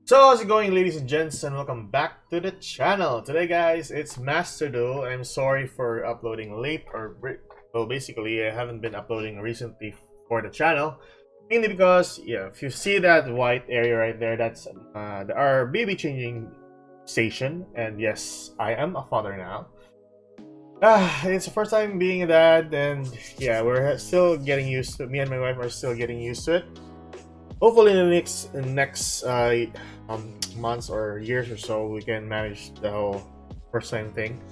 So how's it going, ladies and gents, and welcome back to the channel. Today guys, it's Master Duel. I'm sorry for uploading late, well, basically I haven't been uploading recently for the channel, mainly because if you see that white area right there, that's our baby changing station. And yes, I am a father now. It's the first time being a dad, and yeah, we're still getting used to it. Me and my wife are still getting used to it. Hopefully in the next months or years or so, we can manage the whole first time thing.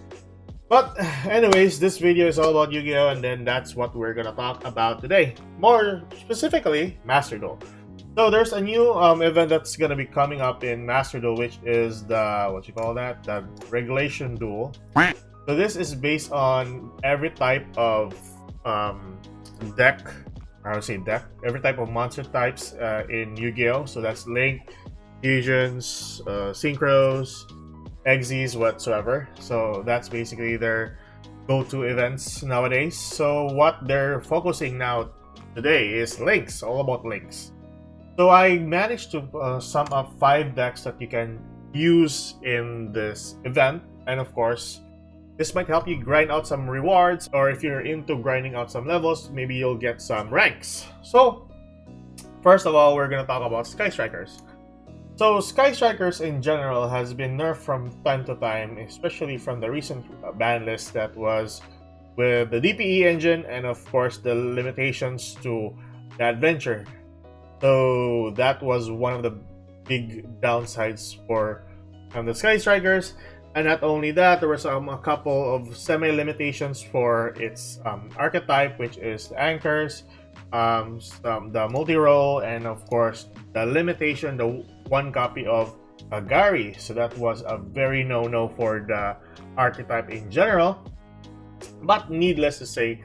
But anyways, this video is all about Yu-Gi-Oh! And then that's what we're gonna talk about today. More specifically, Master Duel. So there's a new event that's gonna be coming up in Master Duel, which is the the Regulation Duel. So this is based on every type of deck. I would say deck. Every type of monster types in Yu-Gi-Oh! So that's Link, Fusions, Synchros, Exes, whatsoever. So that's basically their go-to events nowadays. So what they're focusing now today is links, all about links. So I managed to sum up 5 decks that you can use in this event, and of course, this might help you grind out some rewards, or if you're into grinding out some levels, maybe you'll get some ranks. So, first of all, we're gonna talk about Sky Strikers. So, Sky Strikers in general has been nerfed from time to time, especially from the recent ban list that was with the DPE engine and of course the limitations to the adventure. So, that was one of the big downsides for the Sky Strikers. And not only that, there was a couple of semi-limitations for its archetype, which is the anchors, the multi-roll, and of course the limitation, the 1 copy of Gary. So that was a very no-no for the archetype in general. But needless to say,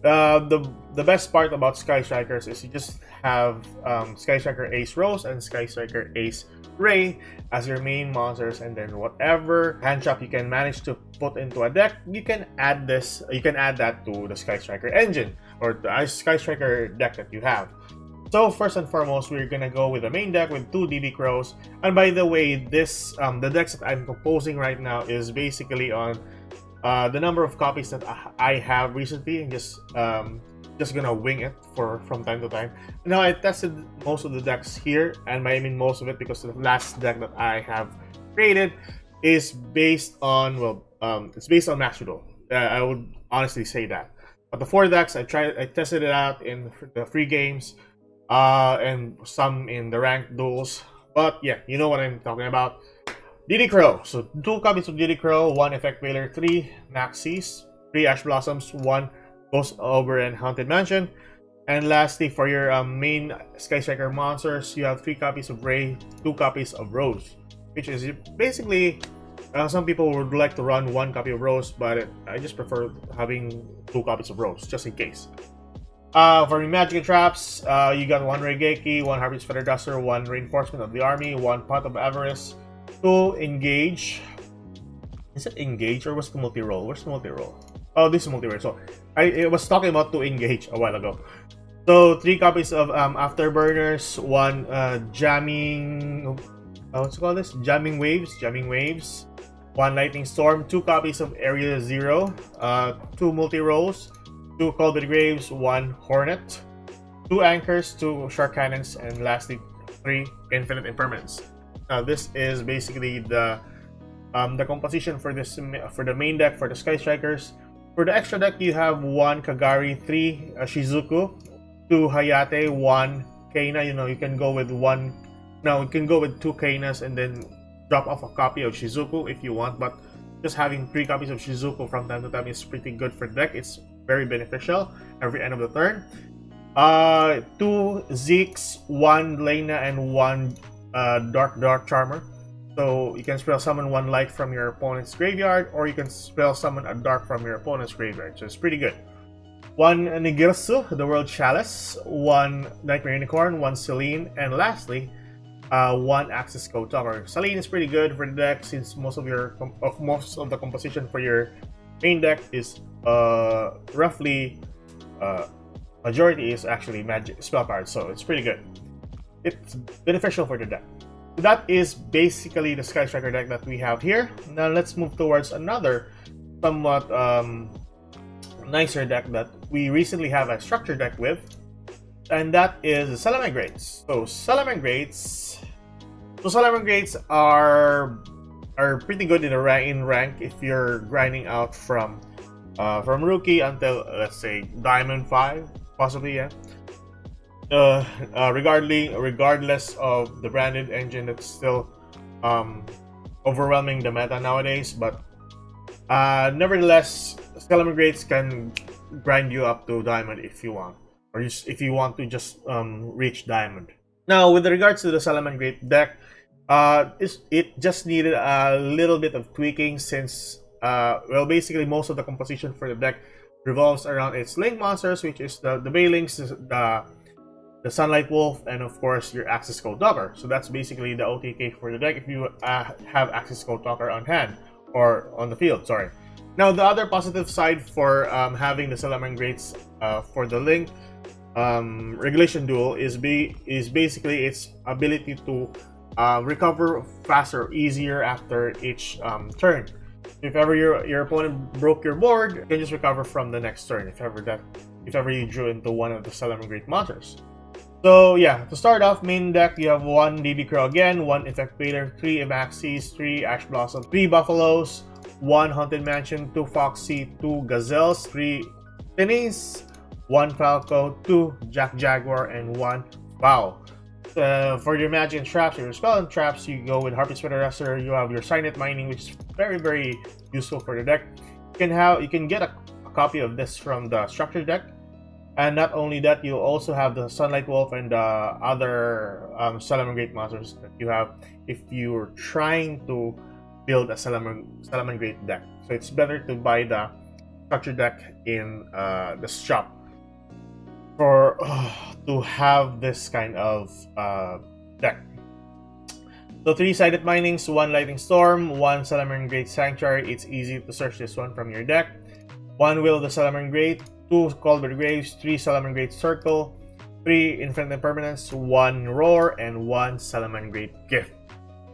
the best part about Sky Strikers is you just have Sky Striker Ace Rose and Sky Striker Ace Ray as your main monsters, and then whatever hand trap you can manage to put into a deck, you can add that to the Sky Striker engine or the Sky Striker deck that you have. So first and foremost, we're gonna go with the main deck with 2 DB Crows. And by the way, this the decks that I'm proposing right now is basically on the number of copies that I have recently, and just gonna wing it from time to time. Now I tested most of the decks here, and I mean most of it because the last deck that I have created is based on it's based on Master Duel. I would honestly say that. But the 4 decks I tested it out in the free games, and some in the ranked duels. But yeah, you know what I'm talking about. DD Crow. So 2 copies of DD Crow, 1 Effect Veiler, 3 Naxis, 3 Ash Blossoms, 1 Ghost Over and Haunted Mansion. And lastly, for your main Sky Striker monsters, you have 3 copies of Ray, 2 copies of Rose. Which is basically, some people would like to run 1 copy of Rose, but I just prefer having 2 copies of Rose, just in case. For your Magic and Traps, you got 1 Regeki, 1 Harvey's Feather Duster, 1 Reinforcement of the Army, 1 Pot of Avarice, 2 Engage. Is it Engage or was the multi-roll? Where's the multi-roll? Oh, this is multi-roll. So I was talking about 2 Engage a while ago. So 3 copies of Afterburners, 1 Jamming. What's it called? This Jamming Waves. 1 Lightning Storm. 2 copies of Area 0. 2 multi-rolls. 2 Cold Graves. 1 Hornet. 2 Anchors. 2 Shark Cannons, and lastly 3 Infinite Impermanence. Now this is basically the composition for the main deck for the Sky Strikers. For the extra deck, you have 1 Kagari, 3 Shizuku, 2 Hayate, 1 Kaina. You know, you can go with 1. Now you can go with 2 Kainas and then drop off a copy of Shizuku if you want. But just having 3 copies of Shizuku from time to time is pretty good for the deck. It's very beneficial every end of the turn. 2 Zeeks, 1 Lena, and 1 Dark Charmer. So you can spell summon 1 light from your opponent's graveyard, or you can spell summon a dark from your opponent's graveyard. So it's pretty good. 1 Nigirsu, the World Chalice, 1 Nightmare Unicorn, 1 Celine, and lastly, 1 Access Code Talker. Celine is pretty good for the deck since most of the composition for your main deck is roughly majority is actually magic spell cards, so it's pretty good. It's beneficial for the deck. That is basically the Sky Striker deck that we have here. Now let's move towards another somewhat nicer deck that we recently have a structure deck with, and that is the Salomon Grades. Salomon Grades are pretty good in rank if you're grinding out from rookie until, let's say, Diamond 5, possibly, yeah. Regardless of the branded engine that's still overwhelming the meta nowadays, but nevertheless, Salomon Grades can grind you up to Diamond if you want, or if you want to just reach Diamond. Now, with regards to the Salomon Grade deck, it just needed a little bit of tweaking since, well, basically most of the composition for the deck revolves around its Link monsters, which is the Baylings, the Sunlight Wolf, and of course your Access Code Talker. So that's basically the OTK for the deck if you have Access Code Talker on hand, or on the field, sorry. Now, the other positive side for having the Salomon Grades for the Link Regulation Duel is basically its ability to recover faster, easier after each turn. If ever your opponent broke your board, you can just recover from the next turn if ever you drew into one of the Salomon Grade monsters. So yeah, to start off, main deck, you have 1 DD Crow again, 1 Effect Vader, 3 Emaxis, 3 Ash Blossom, 3 Buffaloes, 1 Haunted Mansion, 2 Foxy, 2 Gazelles, 3 Tinnies, 1 Falco, 2 Jack Jaguar, and 1 Bow. For your magic and traps, your spell and traps, you go with Harpy Sweater Wrestler. You have your Signet Mining, which is very useful for the deck. You can get a copy of this from the structure deck. And not only that, you also have the Sunlight Wolf and the other Salomon Grade monsters that you have if you're trying to build a Salomon Grade deck. So it's better to buy the structure deck in the shop for to have this kind of deck. So 3 Sided Minings, 1 Lightning Storm, 1 Salomon Grade Sanctuary. It's easy to search this one from your deck. 1 Will the Salomon Grade, 2 Colbert Graves, 3 Salomon Grade Circle, 3 Infinite Impermanence, 1 Roar, and 1 Salomon Grade Gift.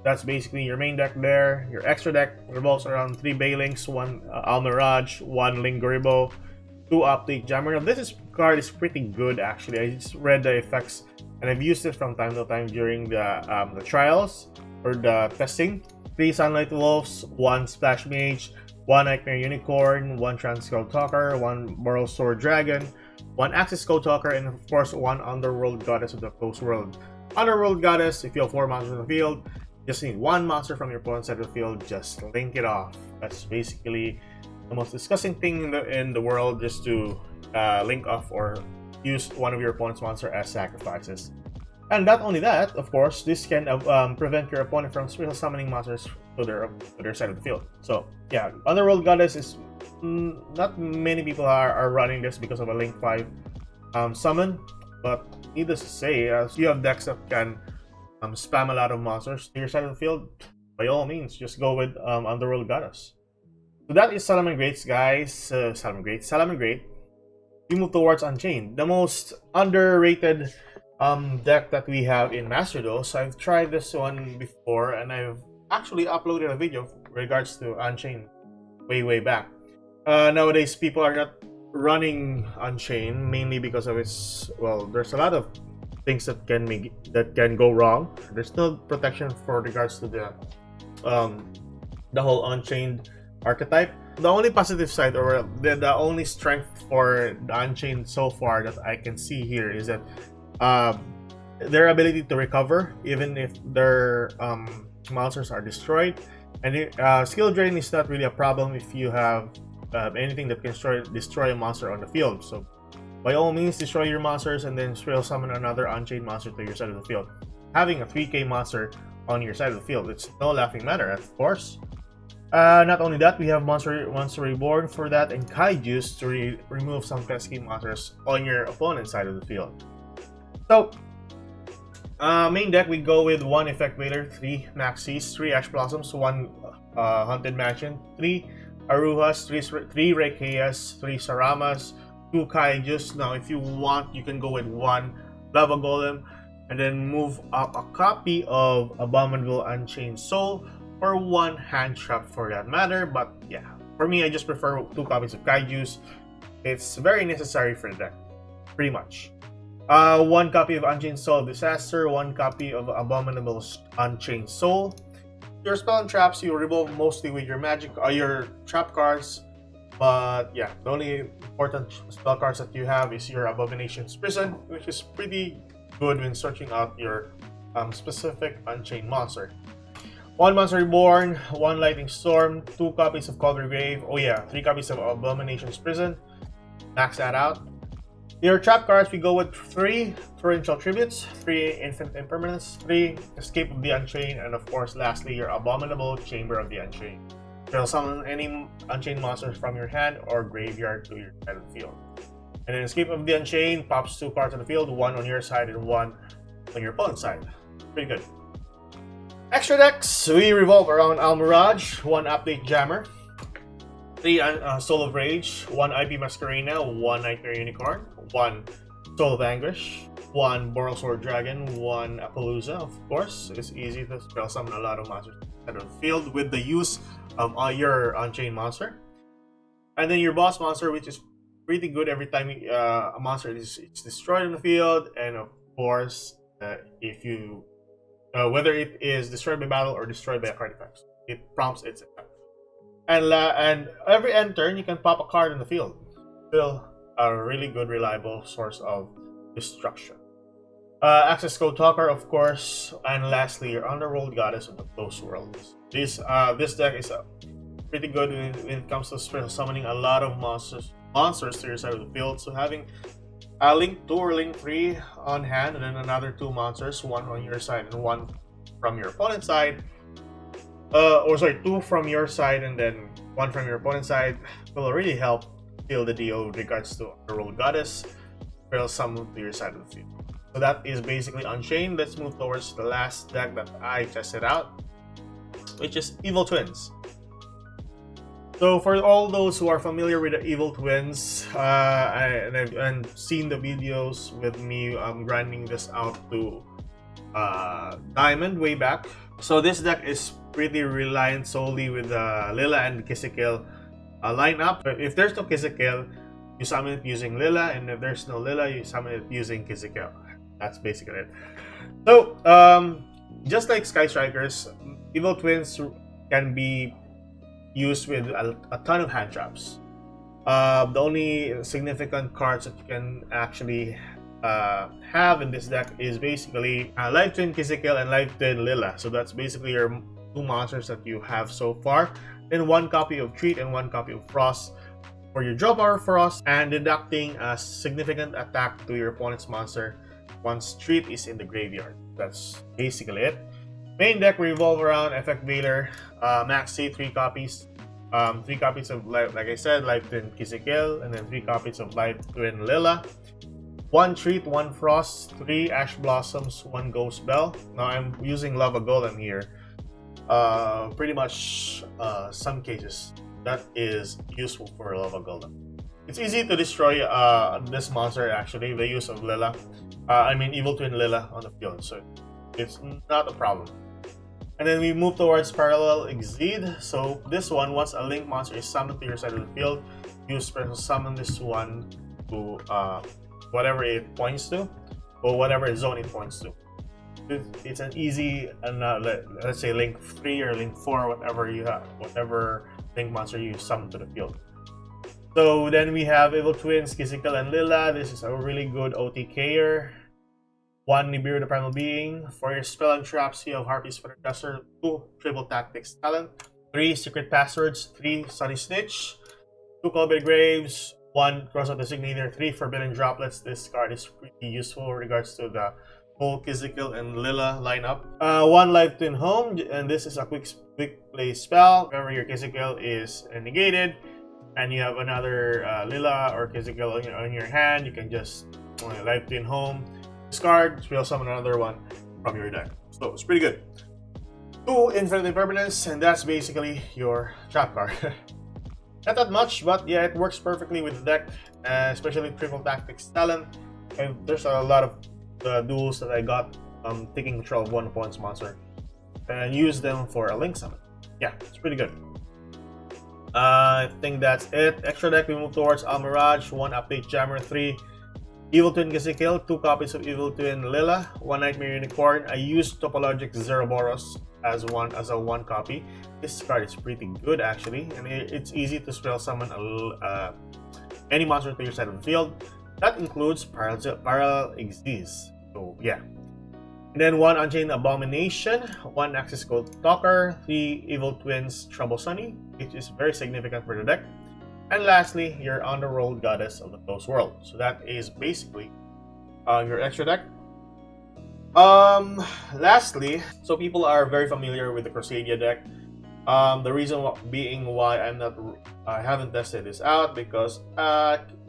That's basically your main deck there. Your extra deck revolves around 3 Baylings, 1 Almirage, 1 Lingoribo, 2 Optic Jammer. Now, this card is pretty good actually. I just read the effects and I've used it from time to time during the trials or the testing. 3 Sunlight Wolves, 1 Splash Mage, 1 Nightmare Unicorn, 1 Transcode Talker, 1 Moral Sword Dragon, 1 Access Code Talker, and of course 1 Underworld Goddess of the Close World. Underworld Goddess, if you have 4 monsters in the field, just need 1 monster from your opponent's side of the field, just link it off. That's basically the most disgusting thing in the world, just to link off or use one of your opponent's monster as sacrifices. And not only that, of course, this can prevent your opponent from special summoning monsters to their side of the field. So yeah, Underworld Goddess is not many people are running this because of a Link 5 summon, but needless to say, as you have decks that can spam a lot of monsters to your side of the field, by all means, just go with Underworld Goddess. So that is Salomon Grades, guys. Salomon Grade. We move towards Unchained, the most underrated deck that we have in Master Duel. So I've tried this one before, and I've actually uploaded a video in regards to Unchained way back. Nowadays, people are not running Unchained mainly because of its, well, there's a lot of things that can go wrong. There's no protection for regards to the whole Unchained archetype. The only positive side, or the only strength for the Unchained so far that I can see here, is that their ability to recover even if their monsters are destroyed. And skill drain is not really a problem if you have anything that can destroy a monster on the field. So by all means, destroy your monsters and then spell summon another Unchained monster to your side of the field. Having a 3k monster on your side of the field, it's no laughing matter, of course. Not only that, we have Monster Reborn for that, and Kaijus to remove some pesky monsters on your opponent's side of the field. So, main deck, we go with 1 Effect Vader, 3 Maxis, 3 Ash Blossoms, 1 Haunted Mansion, 3 Aruhas, 3 Reikeias, 3 Saramas, 2 Kaijus. Now, if you want, you can go with 1 Lava Golem, and then move up a copy of Abominable Unchained Soul, or 1 hand trap for that matter. But yeah, for me, I just prefer 2 copies of Kaijus. It's very necessary for the deck, pretty much. 1 copy of Unchained Soul of Disaster, 1 copy of Abominable Unchained Soul. Your spell and traps you revolve mostly with your magic, your trap cards. But yeah, the only important spell cards that you have is your Abomination's Prison, which is pretty good when searching out your specific Unchained monster. 1 Monster Reborn, 1 Lightning Storm, 2 copies of Calder Grave, oh yeah, 3 copies of Abomination's Prison. Max that out. Your trap cards, we go with 3 Torrential Tributes, 3 Infinite Impermanence, 3 Escape of the Unchained, and of course, lastly, your Abominable Chamber of the Unchained. You'll summon any Unchained monsters from your hand or graveyard to your side of the field. And then Escape of the Unchained pops 2 cards on the field, 1 on your side and 1 on your opponent's side. Pretty good. Extra decks, we revolve around Almirage, 1 Update Jammer, 3 Soul of Rage, 1 IP Masquerena, 1 Nightmare Unicorn, 1 Soul of Anguish, 1 Borrelsword Dragon, 1 Appaloosa, of course. It's easy to spell summon a lot of monsters out of the field with the use of your Unchained monster. And then your boss monster, which is pretty good every time a monster is destroyed in the field, and of course, if you whether it is destroyed by battle or destroyed by a card effect, it prompts its effect. And every end turn, you can pop a card in the field. Still a really good, reliable source of destruction. Access Code Talker, of course, and lastly, your Underworld Goddess of the Close Worlds. This deck is pretty good when it comes to special summoning a lot of monsters to your side of the field. So having a Link 2 or Link 3 on hand, and then another 2 monsters, 1 on your side and 1 from your opponent's side. 2 from your side and then 1 from your opponent's side will really help seal the deal with regards to Underworld Goddess. Will summon to your side of the field. So that is basically Unchained. Let's move towards the last deck that I tested out, which is Evil Twins. So for all those who are familiar with the Evil Twins and seen the videos with me grinding this out to Diamond way back. So this deck is pretty reliant solely with Lila and Kisikil lineup. But if there's no Kisikil, you summon it using Lila, and if there's no Lila, you summon it using Kisikil. That's basically it. So just like Sky Strikers, Evil Twins can be used with a ton of hand traps. The only significant cards that you can actually have in this deck is basically Live Twin Kisikil and Live Twin Lila. So that's basically your 2 monsters that you have so far. Then 1 copy of Treat and 1 copy of Frost for your draw power Frost, and deducting a significant attack to your opponent's monster once Treat is in the graveyard. That's basically it. Main deck revolve around Effect Veiler, Maxi, 3 copies. 3 copies of, like I said, Live Twin Kisikil, and then 3 copies of Live Twin Lila. 1 Treat, 1 Frost, 3 Ash Blossoms, 1 Ghost Bell. Now I'm using Lava Golem here. Pretty much some cases that is useful for Lava Golem. It's easy to destroy this monster actually, the use of Lila. Evil Twin Lila on the field, so it's not a problem. And then we move towards Parallel Exceed. So this one, once a Link monster is summoned to your side of the field, you special summon this one to whatever it points to, or whatever zone it points to. It's an easy, let's say Link 3 or Link 4, whatever you have, whatever Link monster you summon to the field. So then we have Evil Twins, Kisikil, and Lila. This is a really good OTKer. 1 Nibiru the Primal Being. For your spell and traps, you have Harpy's Predecessor, 2 Triple Tactics Talent, 3 Secret Passwords, 3 Sunny Snitch, 2 Colby Graves, 1 Crossout Designator, 3 Forbidden Droplets. This card is pretty useful in regards to the whole Kisikil and Lila lineup. 1 Live Twin Home, and this is a quick play spell. Whenever your Kisikil is negated, and you have another Lila or Kisikil on your hand, you can just Live Twin Home, discard, spell summon another one from your deck. So it's pretty good. 2 Infinite Impermanence, and that's basically your trap card. Not that much, but yeah, it works perfectly with the deck, especially Triple Tactics Talent. And there's a lot of the duels that I got taking control of one opponent's monster and use them for a link summon. Yeah, it's pretty good. I think that's it. Extra deck, we move towards Almirage, 1 update Jammer 3. Evil Twin Gazekil, 2 copies of Evil Twin Lila, 1 Nightmare Unicorn. I used Topologic Zeroboros as a 1 copy. This card is pretty good actually, and it's easy to spell summon any monster to your side of the field. That includes Parallel Exes. So yeah. And then 1 Unchained Abomination, 1 Axis Code Talker, 3 Evil Twins Trouble Sunny, which is very significant for the deck. And lastly, your Underworld Goddess of the Closed World. So that is basically your extra deck. Lastly, so people are very familiar with the Crusadia deck. The reason being why I haven't tested this out because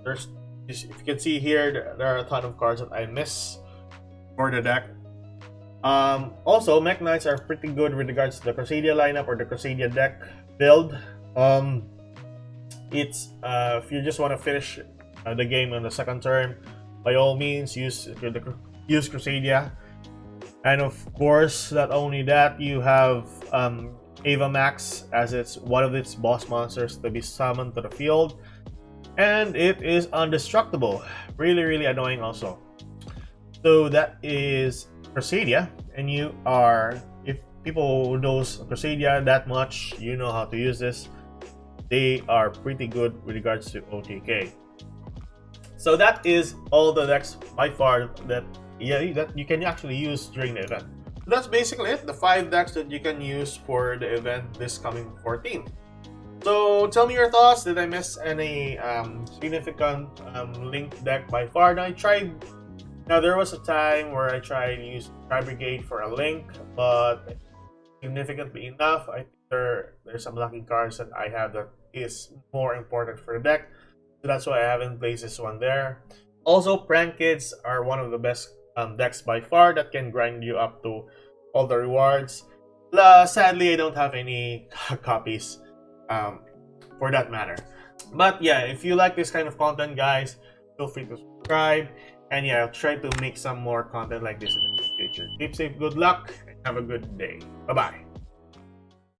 there's, if you can see here, there are a ton of cards that I miss for the deck. Also, Mech Knights are pretty good with regards to the Crusadia lineup or the Crusadia deck build. It's if you just want to finish the game on the second turn, by all means use Crusadia. And of course, not only that, you have Ava Max as it's one of its boss monsters to be summoned to the field, and it is indestructible. Really annoying also. So that is Crusadia, and you are, if people knows Crusadia that much, you know how to use this. They are pretty good with regards to OTK. So that is all the decks by far that you can actually use during the event. So that's basically it, the 5 decks that you can use for the event this coming 14th. So tell me your thoughts. Did I miss any significant link deck by far? Now there was a time where I tried to use Tri Brigade for a link, but significantly enough, I think there's some lucky cards that I have that is more important for the deck. So that's why I haven't placed this one there. Also, Prank Kids are one of the best decks by far that can grind you up to all the rewards. Sadly, I don't have any copies for that matter. But yeah, if you like this kind of content, guys, feel free to subscribe. And yeah, I'll try to make some more content like this in the future. Keep safe, good luck, and have a good day. Bye-bye.